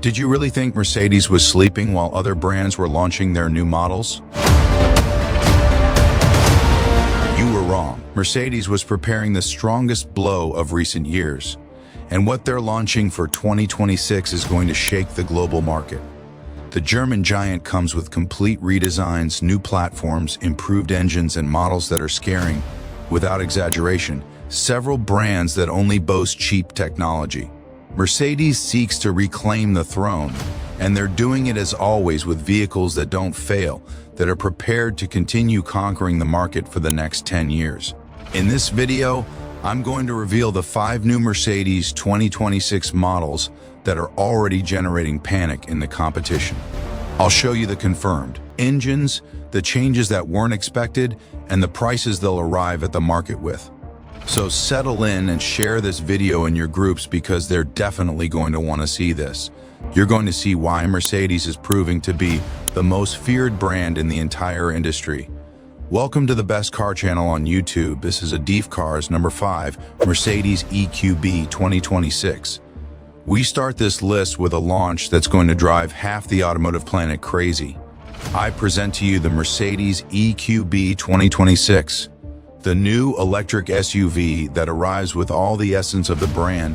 Did you really think Mercedes was sleeping while other brands were launching their new models? You were wrong. Mercedes was preparing the strongest blow of recent years, and what they're launching for 2026 is going to shake the global market. The German giant comes with complete redesigns, new platforms, improved engines, and models that are scaring, without exaggeration, several brands that only boast cheap technology. Mercedes seeks to reclaim the throne, and they're doing it as always with vehicles that don't fail, that are prepared to continue conquering the market for the next 10 years. In this video, I'm going to reveal the 5 new Mercedes 2026 models that are already generating panic in the competition. I'll show you the confirmed engines, the changes that weren't expected, and the prices they'll arrive at the market with. So settle in and share this video in your groups because they're definitely going to want to see this. You're going to see why Mercedes is proving to be the most feared brand in the entire industry. Welcome to the best car channel on YouTube. This is Adif Cars number 5, Mercedes EQB 2026. We start this list with a launch that's going to drive half the automotive planet crazy. I present to you the Mercedes EQB 2026. The new electric SUV that arrives with all the essence of the brand,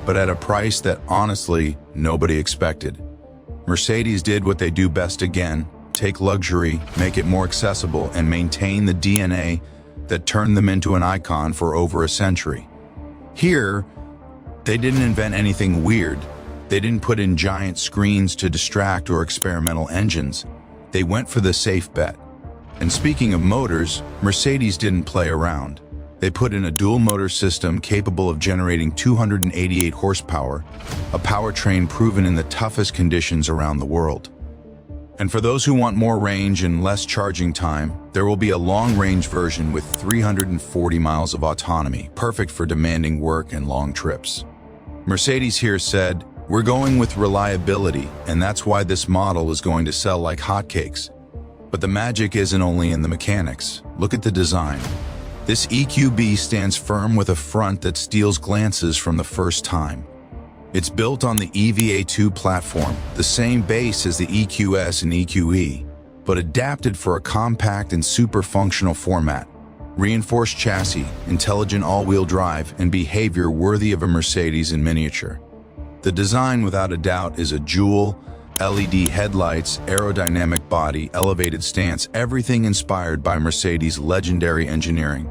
but at a price that honestly nobody expected. Mercedes did what they do best again: take luxury, make it more accessible, and maintain the DNA that turned them into an icon for over a century. Here, they didn't invent anything weird. They didn't put in giant screens to distract or experimental engines. They went for the safe bet. And speaking of motors, Mercedes didn't play around. They put in a dual-motor system capable of generating 288 horsepower, a powertrain proven in the toughest conditions around the world. And for those who want more range and less charging time, there will be a long-range version with 340 miles of autonomy, perfect for demanding work and long trips. Mercedes here said, "We're going with reliability, and that's why this model is going to sell like hotcakes." But the magic isn't only in the mechanics. Look at the design. This EQB stands firm with a front that steals glances from the first time. It's built on the EVA2 platform, the same base as the EQS and EQE, but adapted for a compact and super functional format. Reinforced chassis, intelligent all-wheel drive, and behavior worthy of a Mercedes in miniature. The design, without a doubt, is a jewel. LED headlights, aerodynamic body, elevated stance, everything inspired by Mercedes' legendary engineering.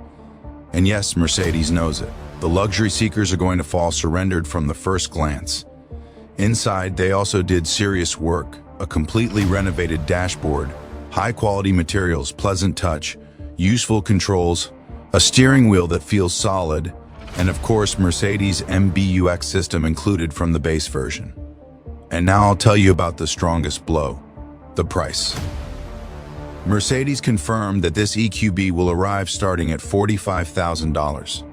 And yes, Mercedes knows it. The luxury seekers are going to fall surrendered from the first glance. Inside, they also did serious work: a completely renovated dashboard, high-quality materials, pleasant touch, useful controls, a steering wheel that feels solid, and of course, Mercedes' MBUX system included from the base version. And now I'll tell you about the strongest blow: the price. Mercedes confirmed that this EQB will arrive starting at $45,000.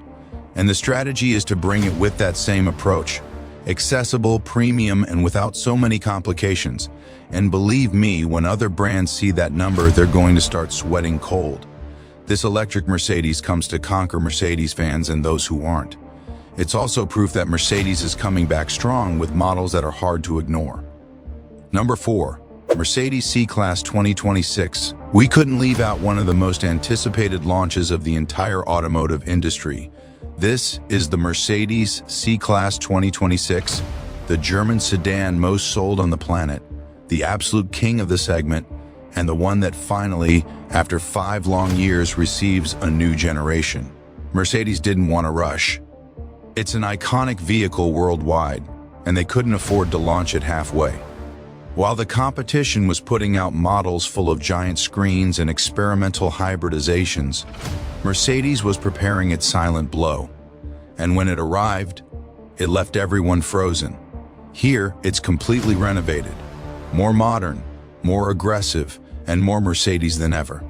And the strategy is to bring it with that same approach: accessible, premium, and without so many complications. And believe me, when other brands see that number, they're going to start sweating cold. This electric Mercedes comes to conquer Mercedes fans and those who aren't. It's also proof that Mercedes is coming back strong with models that are hard to ignore. Number 4, Mercedes C-Class 2026. We couldn't leave out one of the most anticipated launches of the entire automotive industry. This is the Mercedes C-Class 2026, the German sedan most sold on the planet, the absolute king of the segment, and the one that finally, after 5 long years, receives a new generation. Mercedes didn't want to rush. It's an iconic vehicle worldwide, and they couldn't afford to launch it halfway. While the competition was putting out models full of giant screens and experimental hybridizations, Mercedes was preparing its silent blow. And when it arrived, it left everyone frozen. Here, it's completely renovated, more modern, more aggressive, and more Mercedes than ever.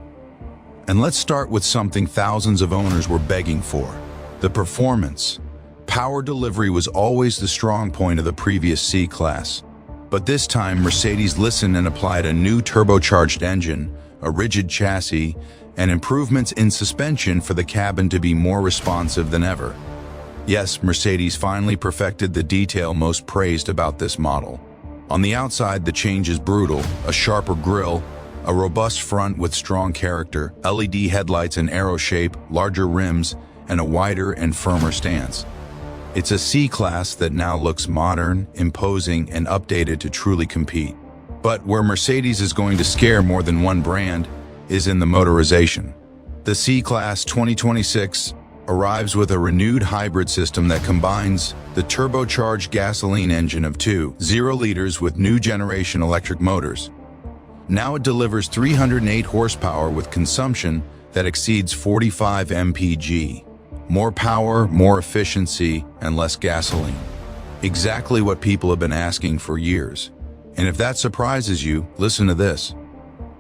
And let's start with something thousands of owners were begging for: the performance. Power delivery was always the strong point of the previous C-Class. But this time, Mercedes listened and applied a new turbocharged engine, a rigid chassis, and improvements in suspension for the cabin to be more responsive than ever. Yes, Mercedes finally perfected the detail most praised about this model. On the outside, the change is brutal: a sharper grille, a robust front with strong character, LED headlights in arrow shape, larger rims, and a wider and firmer stance. It's a C-Class that now looks modern, imposing, and updated to truly compete. But where Mercedes is going to scare more than one brand is in the motorization. The C-Class 2026 arrives with a renewed hybrid system that combines the turbocharged gasoline engine of 2.0 liters with new generation electric motors. Now it delivers 308 horsepower with consumption that exceeds 45 mpg. More power, more efficiency, and less gasoline. Exactly what people have been asking for years. And if that surprises you, listen to this.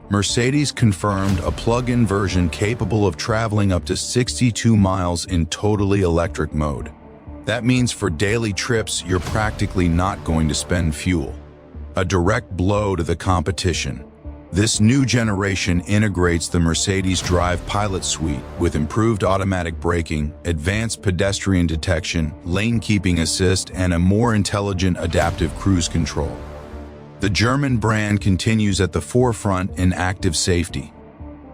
Mercedes confirmed a plug-in version capable of traveling up to 62 miles in totally electric mode. That means for daily trips, you're practically not going to spend fuel. A direct blow to the competition. This new generation integrates the Mercedes Drive Pilot Suite with improved automatic braking, advanced pedestrian detection, lane keeping assist, and a more intelligent adaptive cruise control. The German brand continues at the forefront in active safety.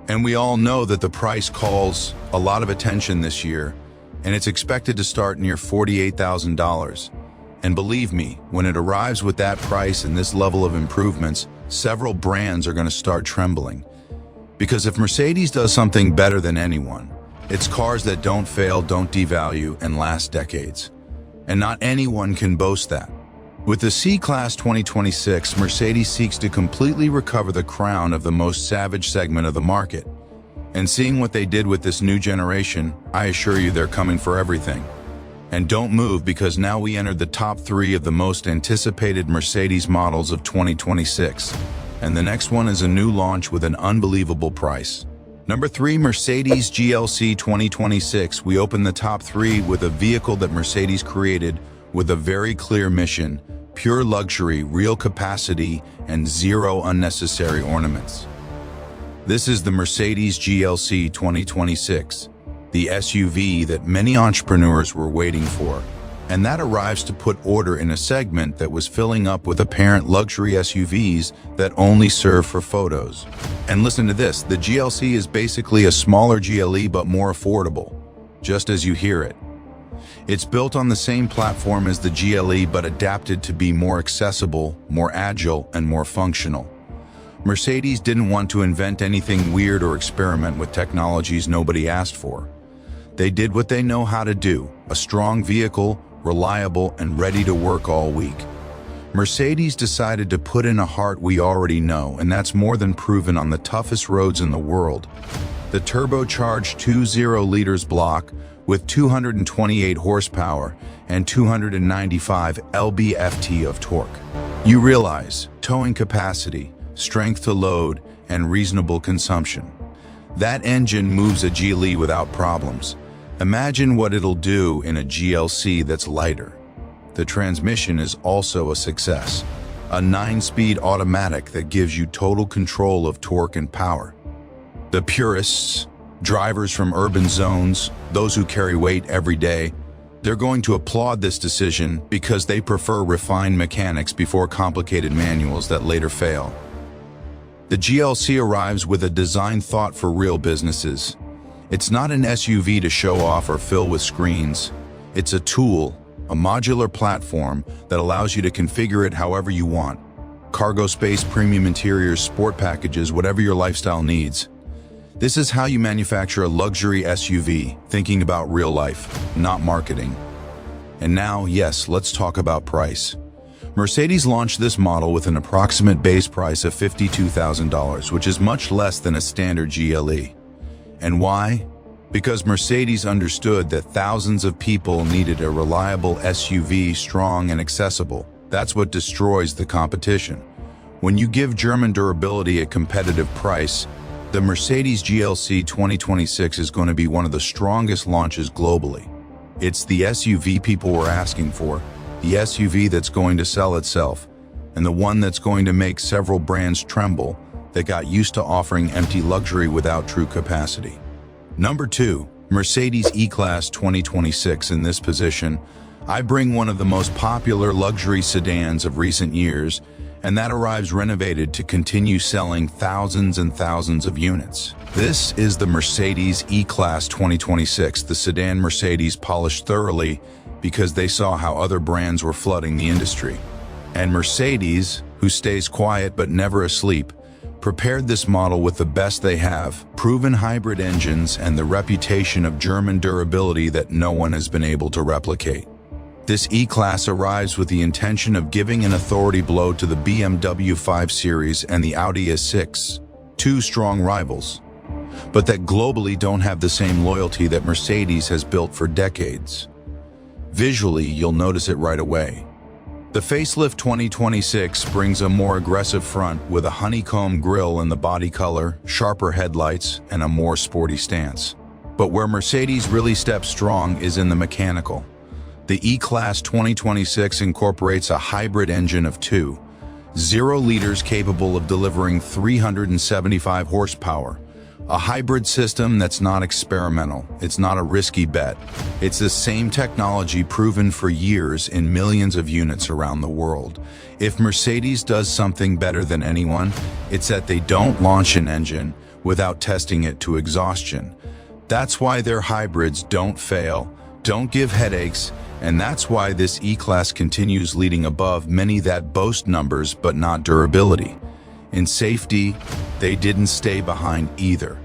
And we all know that the price calls a lot of attention this year, and it's expected to start near $48,000. And believe me, when it arrives with that price and this level of improvements, several brands are going to start trembling. Because if Mercedes does something better than anyone, it's cars that don't fail, don't devalue, and last decades. And not anyone can boast that. With the C-Class 2026, Mercedes seeks to completely recover the crown of the most savage segment of the market. And seeing what they did with this new generation, I assure you they're coming for everything. And don't move, because now we entered the top 3 of the most anticipated Mercedes models of 2026. And the next one is a new launch with an unbelievable price. Number 3, Mercedes GLC 2026. We open the top 3 with a vehicle that Mercedes created with a very clear mission: pure luxury, real capacity, and zero unnecessary ornaments. This is the Mercedes GLC 2026, the SUV that many entrepreneurs were waiting for, and that arrives to put order in a segment that was filling up with apparent luxury SUVs that only serve for photos. And listen to this, the GLC is basically a smaller GLE but more affordable, just as you hear it. It's built on the same platform as the GLE but adapted to be more accessible, more agile, and more functional. Mercedes didn't want to invent anything weird or experiment with technologies nobody asked for. They did what they know how to do: a strong vehicle, reliable, and ready to work all week. Mercedes decided to put in a heart we already know, and that's more than proven on the toughest roads in the world. The turbocharged 2.0 liters block with 228 horsepower and 295 lb-ft of torque. You realize towing capacity, strength to load, and reasonable consumption. That engine moves a GLE without problems. Imagine what it'll do in a GLC that's lighter. The transmission is also a success. A 9-speed automatic that gives you total control of torque and power. The purists, drivers from urban zones, those who carry weight every day, they're going to applaud this decision because they prefer refined mechanics before complicated manuals that later fail. The GLC arrives with a design thought for real businesses. It's not an SUV to show off or fill with screens. It's a tool, a modular platform that allows you to configure it however you want. Cargo space, premium interiors, sport packages, whatever your lifestyle needs. This is how you manufacture a luxury SUV, thinking about real life, not marketing. And now, yes, let's talk about price. Mercedes launched this model with an approximate base price of $52,000, which is much less than a standard GLE. And why? Because Mercedes understood that thousands of people needed a reliable SUV, strong and accessible. That's what destroys the competition. When you give German durability a competitive price, the Mercedes GLC 2026 is going to be one of the strongest launches globally. It's the SUV people were asking for, the SUV that's going to sell itself, and the one that's going to make several brands tremble that got used to offering empty luxury without true capacity. Number 2, Mercedes E-Class 2026. In this position, I bring one of the most popular luxury sedans of recent years, and that arrives renovated to continue selling thousands and thousands of units. This is the Mercedes E-Class 2026, the sedan Mercedes polished thoroughly because they saw how other brands were flooding the industry. And Mercedes, who stays quiet but never asleep, prepared this model with the best they have, proven hybrid engines and the reputation of German durability that no one has been able to replicate. This E-Class arrives with the intention of giving an authority blow to the BMW 5 Series and the Audi A6, two strong rivals, but that globally don't have the same loyalty that Mercedes has built for decades. Visually, you'll notice it right away. The facelift 2026 brings a more aggressive front with a honeycomb grille in the body color, sharper headlights, and a more sporty stance. But where Mercedes really steps strong is in the mechanical. The E-Class 2026 incorporates a hybrid engine of 2.0 liters capable of delivering 375 horsepower. A hybrid system that's not experimental. It's not a risky bet. It's the same technology proven for years in millions of units around the world. If Mercedes does something better than anyone, it's that they don't launch an engine without testing it to exhaustion. That's why their hybrids don't fail, don't give headaches, and that's why this E-Class continues leading above many that boast numbers but not durability. In safety, they didn't stay behind either.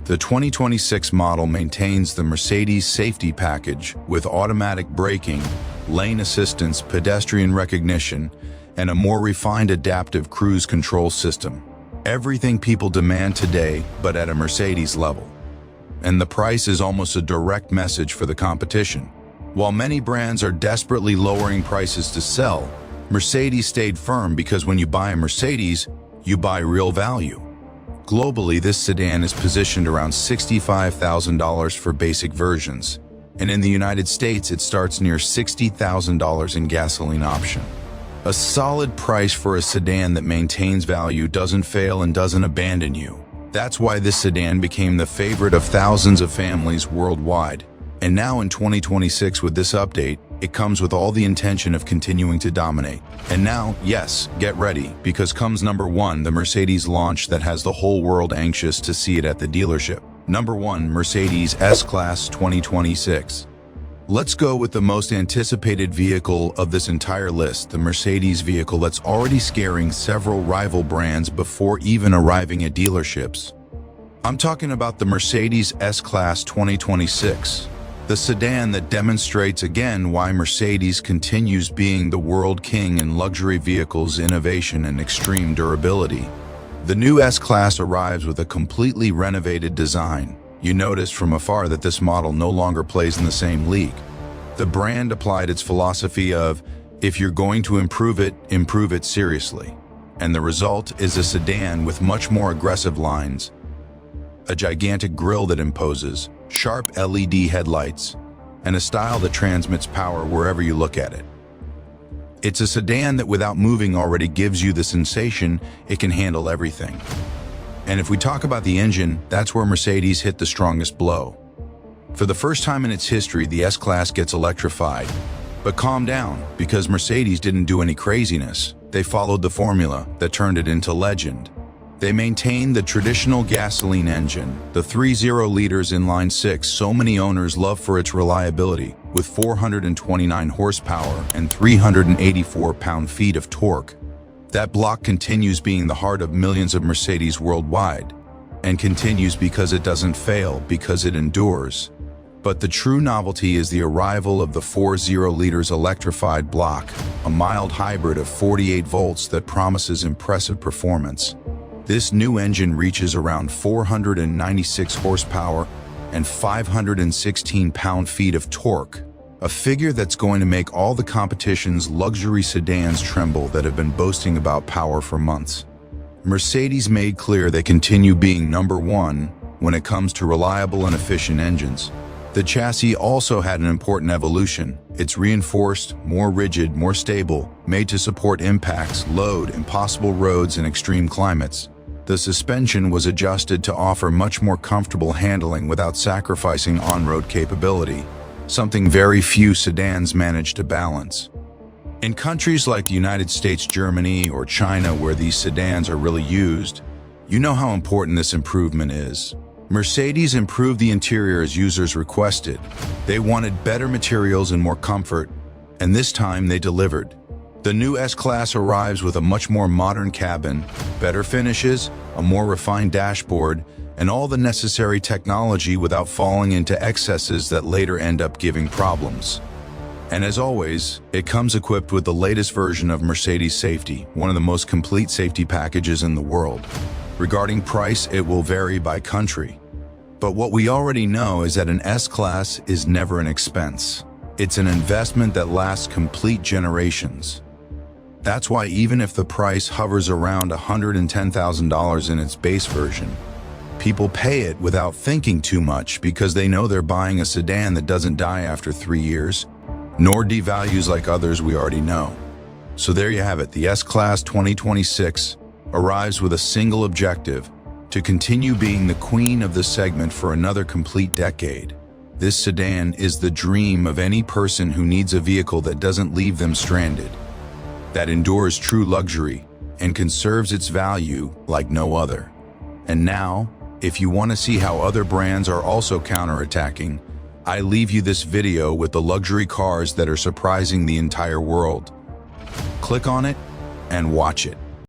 The 2026 model maintains the Mercedes safety package with automatic braking, lane assistance, pedestrian recognition, and a more refined adaptive cruise control system. Everything people demand today, but at a Mercedes level. And the price is almost a direct message for the competition. While many brands are desperately lowering prices to sell, Mercedes stayed firm because when you buy a Mercedes, you buy real value. Globally, this sedan is positioned around $65,000 for basic versions, and in the United States it starts near $60,000 in gasoline option. A solid price for a sedan that maintains value, doesn't fail, and doesn't abandon you. That's why this sedan became the favorite of thousands of families worldwide. And now in 2026 with this update, it comes with all the intention of continuing to dominate. And now, yes, get ready, because comes number one, the Mercedes launch that has the whole world anxious to see it at the dealership. Number one, Mercedes S-Class 2026. Let's go with the most anticipated vehicle of this entire list, the Mercedes vehicle that's already scaring several rival brands before even arriving at dealerships. I'm talking about the Mercedes S-Class 2026. The sedan that demonstrates again why Mercedes continues being the world king in luxury vehicles, innovation, and extreme durability. The new S-Class arrives with a completely renovated design. You notice from afar that this model no longer plays in the same league. The brand applied its philosophy of, if you're going to improve it seriously. And the result is a sedan with much more aggressive lines, a gigantic grille that imposes, sharp LED headlights, and a style that transmits power wherever you look at it. It's a sedan that without moving already gives you the sensation it can handle everything. And if we talk about the engine, that's where Mercedes hit the strongest blow. For the first time in its history, the S-Class gets electrified. But calm down, because Mercedes didn't do any craziness. They followed the formula that turned it into legend. They maintained the traditional gasoline engine, the 3.0 liters inline six so many owners love for its reliability, with 429 horsepower and 384 pound-feet of torque. That block continues being the heart of millions of Mercedes worldwide, and continues because it doesn't fail, because it endures. But the true novelty is the arrival of the 4.0 liters electrified block, a mild hybrid of 48 volts that promises impressive performance. This new engine reaches around 496 horsepower and 516 pound-feet of torque, a figure that's going to make all the competition's luxury sedans tremble that have been boasting about power for months. Mercedes made clear they continue being number one when it comes to reliable and efficient engines. The chassis also had an important evolution. It's reinforced, more rigid, more stable, made to support impacts, load, impossible roads, and extreme climates. The suspension was adjusted to offer much more comfortable handling without sacrificing on-road capability, something very few sedans manage to balance. In countries like the United States, Germany, or China where these sedans are really used, you know how important this improvement is. Mercedes improved the interior as users requested. They wanted better materials and more comfort, and this time they delivered. The new S-Class arrives with a much more modern cabin, better finishes, a more refined dashboard, and all the necessary technology without falling into excesses that later end up giving problems. And as always, it comes equipped with the latest version of Mercedes Safety, one of the most complete safety packages in the world. Regarding price, it will vary by country. But what we already know is that an S-Class is never an expense. It's an investment that lasts complete generations. That's why even if the price hovers around $110,000 in its base version, people pay it without thinking too much because they know they're buying a sedan that doesn't die after 3 years, nor devalues like others we already know. So there you have it, the S-Class 2026 arrives with a single objective: to continue being the queen of the segment for another complete decade. This sedan is the dream of any person who needs a vehicle that doesn't leave them stranded, that endures true luxury and conserves its value like no other. And now, if you want to see how other brands are also counterattacking, I leave you this video with the luxury cars that are surprising the entire world. Click on it and watch it.